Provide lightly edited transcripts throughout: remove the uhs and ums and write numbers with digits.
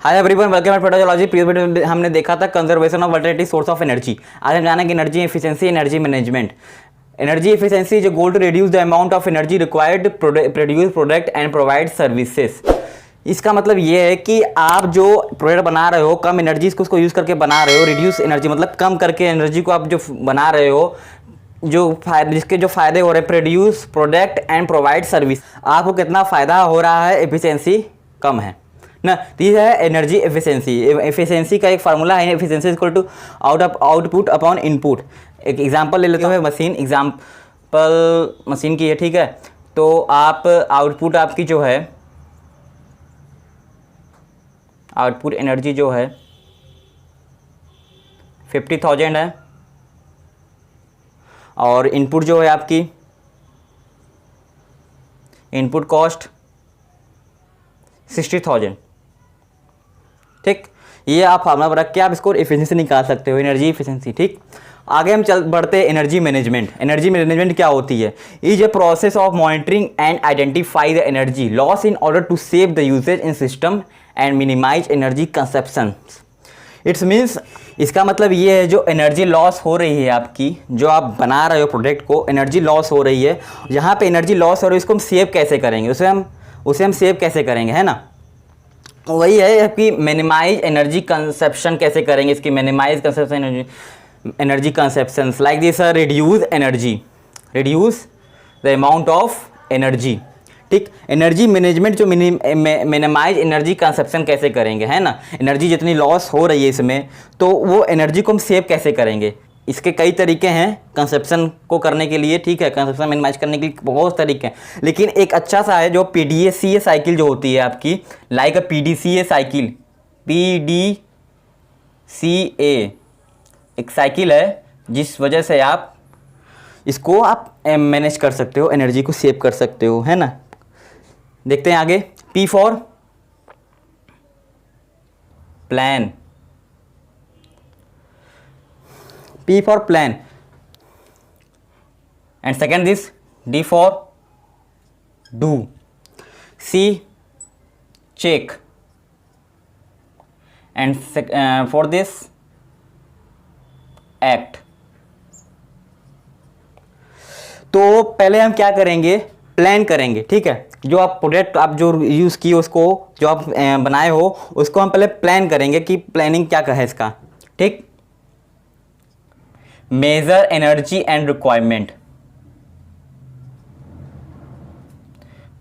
Hi everyone, welcome to petrology. Previous video में हमने देखा था conservation of alternative source of energy. आज हम जानेंगे energy efficiency, energy management. Energy efficiency is a goal to reduce the amount of energy required produce product and provide services. इसका मतलब ये है कि आप जो प्रोडक्ट बना रहे हो, कम एनर्जी को उसको यूज़ करके बना रहे हो। रिड्यूस एनर्जी मतलब कम करके एनर्जी को आप जो बना रहे हो, जिसके जो फायदे हो रहे हैं, produce product and provide service. आपको कितना फ़ायदा हो रहा है, एफिशिएंसी कम है ना। तो ये है एनर्जी एफिशिएंसी। एफिशिएंसी का एक फार्मूला है, efficiency equal to output upon input. एक एग्जांपल ले लेते हैं, मशीन एग्जांपल मशीन की है, ठीक है। तो आप आउटपुट आपकी जो है, आउटपुट एनर्जी जो है 50,000 है, और इनपुट जो है आपकी इनपुट कॉस्ट 60,000। ठीक, ये आप फार्मूला रख के आप इसको एफिशिएंसी निकाल सकते हो, एनर्जी एफिशिएंसी। ठीक, आगे हम बढ़ते हैं एनर्जी मैनेजमेंट। एनर्जी मैनेजमेंट क्या होती है? Is a process of monitoring and identify the energy loss in order to save the usage in system and minimize energy consumption. It's means, इसका मतलब ये है जो एनर्जी लॉस हो रही है आपकी, जो आप बना रहे हो प्रोडक्ट को, एनर्जी लॉस हो रही है, यहाँ पे एनर्जी लॉस हो रही है, इसको हम सेव कैसे करेंगे, उसे हम सेव कैसे करेंगे, है ना। वही है कि मिनिमाइज एनर्जी कंजप्शन कैसे करेंगे, इसकी minimize consumption energy consumption like this, reduce the amount of energy. ठीक, एनर्जी मैनेजमेंट जो मिनिमाइज एनर्जी कंजप्शन कैसे करेंगे, है ना। एनर्जी जितनी लॉस हो रही है इसमें, तो वो एनर्जी को हम सेव कैसे करेंगे। इसके कई तरीके हैं कंजप्शन को करने के लिए, ठीक है। कंजप्शन मिनिमाइज करने के लिए बहुत तरीके हैं, लेकिन एक अच्छा सा है जो PDCA साइकिल जो होती है आपकी, लाइक अ PDCA साइकिल। PDCA एक साइकिल है जिस वजह से आप इसको आप मैनेज कर सकते हो, एनर्जी को सेव कर सकते हो, है ना। देखते हैं आगे। P for plan, P for plan, and second this D for do, C check, and for this act। तो पहले हम क्या करेंगे, प्लान करेंगे, ठीक है। जो आप प्रोडक्ट आप जो यूज़ किए उसको, जो आप बनाए हो उसको हम पहले प्लान करेंगे कि प्लानिंग क्या है इसका। ठीक, major energy and requirement,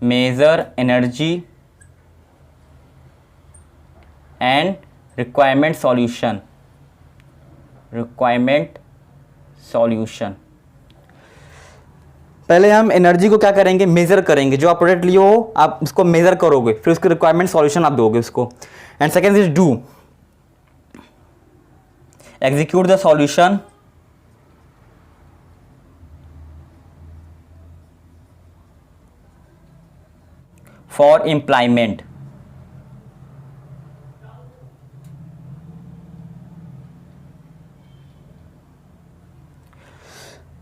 major energy and requirement solution, requirement solution. पहले हम एनर्जी को क्या करेंगे, मेजर करेंगे। जो आप प्रोडक्ट लिए हो आप उसको मेजर करोगे, फिर उसके रिक्वायरमेंट सॉल्यूशन आप दोगे उसको। And second is do, execute the solution for employment.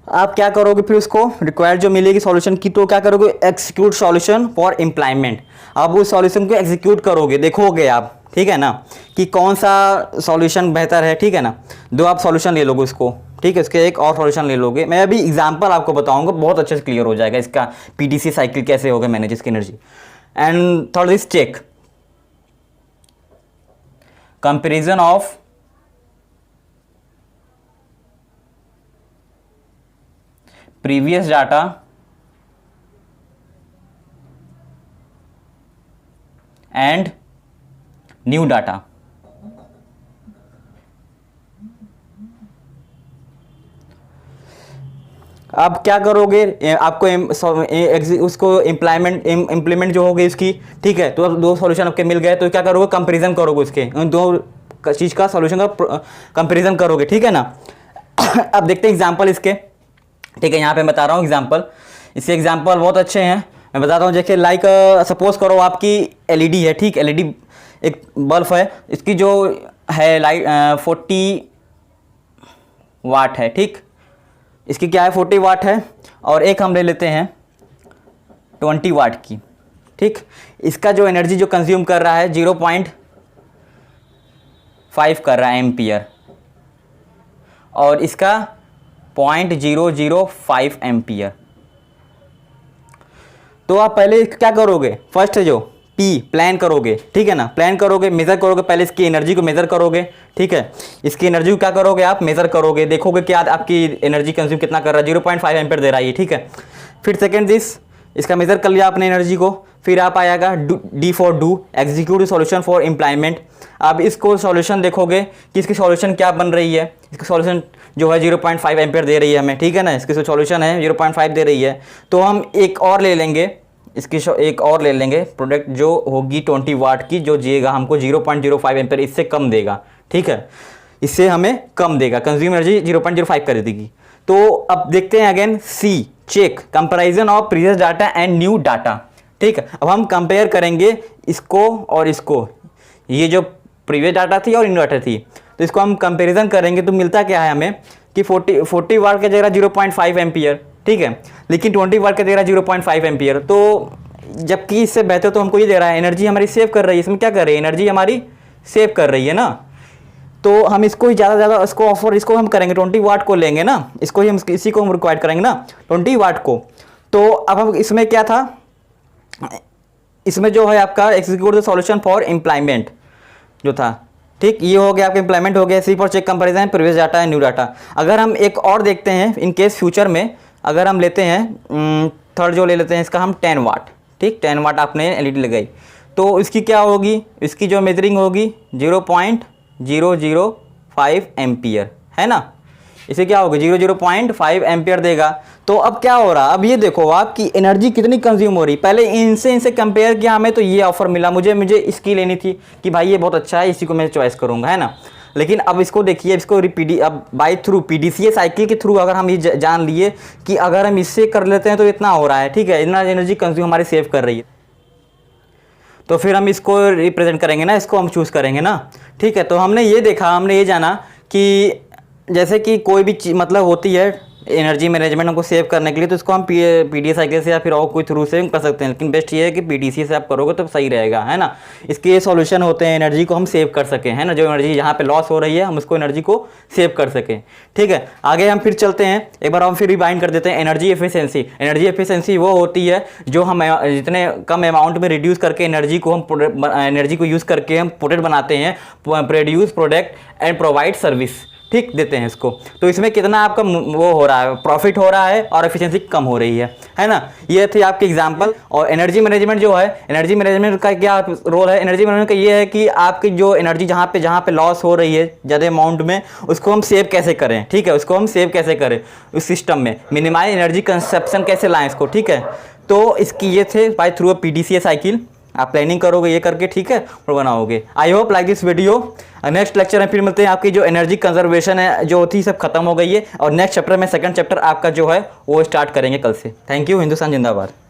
आप क्या करोगे, फिर उसको रिक्वायर्ड जो मिलेगी सॉल्यूशन की, तो क्या करोगे, एक्जीक्यूट सॉल्यूशन फॉर इम्प्लायमेंट। आप उस सॉल्यूशन को एग्जीक्यूट करोगे, देखोगे आप, ठीक है ना, कि कौन सा सॉल्यूशन बेहतर है, ठीक है ना। दो आप सॉल्यूशन ले लोगे उसको, ठीक है, उसके एक और सॉल्यूशन ले लोगे। मैं अभी एग्जांपल आपको बताऊंगा, बहुत अच्छे से क्लियर हो जाएगा इसका PDCA साइकिल कैसे होगा मैनेज इसकी energy. And third is check, comparison of previous data and new data। आप क्या करोगे, आपको उसको इम्प्लीमेंट जो होगी उसकी, ठीक है। तो अब दो सॉल्यूशन आपके मिल गए, तो क्या करोगे, कंपैरिजन करोगे उसके, उन दो चीज का सॉल्यूशन का कंपैरिजन करोगे, ठीक है ना। अब देखते हैं एग्जांपल इसके, ठीक है। यहाँ पे बता रहा हूँ एग्जांपल, इसके एग्जांपल बहुत अच्छे हैं, मैं बताता हूँ। जैसे लाइक सपोज करो आपकी LED है, ठीक, LED एक बल्ब है, इसकी जो है लाइट 40 वाट है, ठीक। इसकी क्या है, 40 वाट है, और एक हम ले लेते हैं 20 वाट की, ठीक। इसका जो एनर्जी जो कंज्यूम कर रहा है 0.20 5 कर रहा है एम्पियर, और इसका 0.005 एम्पियर। तो आप पहले क्या करोगे, फर्स्ट जो पी प्लान करोगे, ठीक है ना, प्लान करोगे, मेज़र करोगे, पहले इसकी एनर्जी को मेज़र करोगे, ठीक है, इसकी एनर्जी को क्या करोगे आप मेज़र करोगे, देखोगे कि आपकी एनर्जी कंज्यूम कितना कर रहा है, 0.5 एम्पियर दे रहा है ये, ठीक है। फिर सेकंड इसका मेज़र कर लिया आपने एनर्जी को, फिर आप आएगा D for do, execute solution for employment. अब इसको सॉल्यूशन देखोगे कि इसकी सॉल्यूशन क्या बन रही है, इसकी सॉल्यूशन जो है 0.5 एम्पियर दे रही है हमें, ठीक है ना, इसकी सॉल्यूशन है 0.5 दे रही है। तो हम एक और ले लेंगे, इसकी एक और ले लेंगे प्रोडक्ट जो होगी 20 वाट की, जो देगा हमको 0.05 एम्पियर, इससे कम देगा, ठीक है, इससे हमें कम देगा, कंज्यूम एनर्जी 0.05 कर देगी। तो अब देखते हैं again see, check comparison of previous data and new data, ठीक है। अब हम कंपेयर करेंगे इसको और इसको, ये जो प्रीवियस डाटा थी और न्यू डाटा थी, तो इसको हम कंपैरिजन करेंगे तो मिलता क्या है हमें कि 40 वाट का जगह 0.5 एम्पियर, ठीक है, लेकिन 20 वाट का दे रहा है 0.5 एम्पियर। तो जबकि इससे बेहतर तो हमको ये दे रहा है, एनर्जी हमारी सेव कर रही है, इसमें क्या कर रही है, एनर्जी हमारी सेव कर रही है ना। तो हम इसको ही ज़्यादा इसको ऑफर, इसको हम करेंगे 20 वाट को लेंगे ना, इसको ही हम इसी को हम रिक्वायर करेंगे ना 20 वाट को। तो अब हम इसमें क्या था, इसमें जो है आपका execute the solution for employment जो था, ठीक, ये हो गया आपका इम्प्लायमेंट हो गया, see for check comparison previous data and new data. अगर हम एक और देखते हैं इन केस फ्यूचर में, अगर हम लेते हैं थर्ड जो ले लेते हैं इसका हम 10 वाट, ठीक, 10 वाट आपने एलईडी लगाई, तो इसकी क्या होगी, इसकी जो मेजरिंग होगी 0.005 एम्पियर, है ना, इसे क्या होगा 0.05 एम्पियर देगा। तो अब क्या हो रहा, अब ये देखो आपकी एनर्जी कितनी कंज्यूम हो रही, पहले इनसे कंपेयर किया हमें तो ये ऑफर मिला, मुझे इसकी लेनी थी कि भाई ये बहुत अच्छा है, इसी को मैं चॉइस करूँगा, है ना। लेकिन अब इसको देखिए, इसको अब बाय थ्रू पीडीसीए साइकिल के थ्रू अगर हम ये जान लिए कि अगर हम इससे कर लेते हैं तो इतना हो रहा है, ठीक है, इतना एनर्जी कंज्यूम हमारी सेव कर रही है, तो फिर हम इसको रिप्रेजेंट करेंगे ना, इसको हम चूज़ करेंगे ना, ठीक है। तो हमने ये देखा, हमने ये जाना कि जैसे कि कोई भी चीज़ मतलब होती है एनर्जी मैनेजमेंट हमको सेव करने के लिए, तो इसको हम पीडीए साइकिल से या फिर और कोई थ्रू से कर सकते हैं, लेकिन बेस्ट ये है कि पीडीसी से आप करोगे तो सही रहेगा, है ना। इसके ये सॉल्यूशन होते हैं एनर्जी को हम सेव कर सकें, है ना, जो एनर्जी यहाँ पे लॉस हो रही है हम उसको एनर्जी को सेव कर सकें, ठीक है। आगे हम फिर चलते हैं, एक बार हम फिर रिवाइंड कर देते हैं। एनर्जी एफिशिएंसी, एनर्जी एफिशिएंसी वो होती है जो हम जितने कम अमाउंट में रिड्यूस करके एनर्जी को हम एनर्जी को यूज़ करके हम प्रोडक्ट बनाते हैं, produce product and provide service, ठीक, देते हैं इसको। तो इसमें कितना आपका वो हो रहा है, प्रॉफिट हो रहा है और एफिशिएंसी कम हो रही है ना। ये थे आपके एग्जांपल। और एनर्जी मैनेजमेंट जो है, एनर्जी मैनेजमेंट का क्या रोल है, एनर्जी मैनेजमेंट का ये है कि आपकी जो एनर्जी जहाँ पे लॉस हो रही है ज़्यादा अमाउंट में, उसको हम सेव कैसे करें, ठीक है, उसको हम सेव कैसे करें उस सिस्टम में, मिनिमाइज एनर्जी कंजप्शन कैसे लाएँ इसको, ठीक है। तो इसकी ये थे by through a PDCA cycle, आप प्लानिंग करोगे ये करके, ठीक है, और बनाओगे। I hope like this video. Next lecture में फिर मिलते हैं, आपकी जो एनर्जी कंजर्वेशन है जो थी सब खत्म हो गई है, और नेक्स्ट चैप्टर में सेकंड चैप्टर आपका जो है वो स्टार्ट करेंगे कल से। थैंक यू, हिंदुस्तान जिंदाबाद।